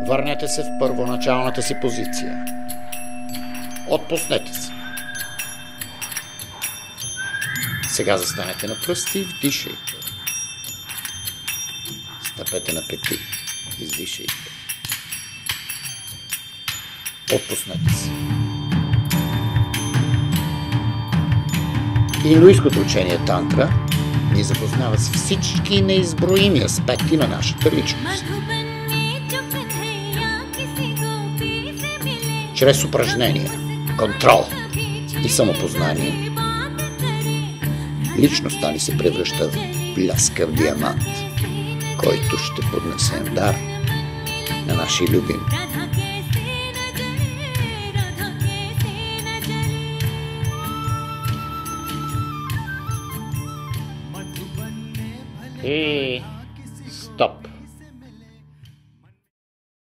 Върнете се в първоначалната си позиция. Отпуснете се. Сега застанете на пръсти и вдишайте. Стъпете на пети. Издишайте. Отпуснете се. Индуистското учение Тантра ни запознава с всички неизброими аспекти на нашата личност. Чрез упражнения, контрол и самопознание, личността ни се превръща в бляскав диамант, който ще поднесем дар на нашия любим. Стоп!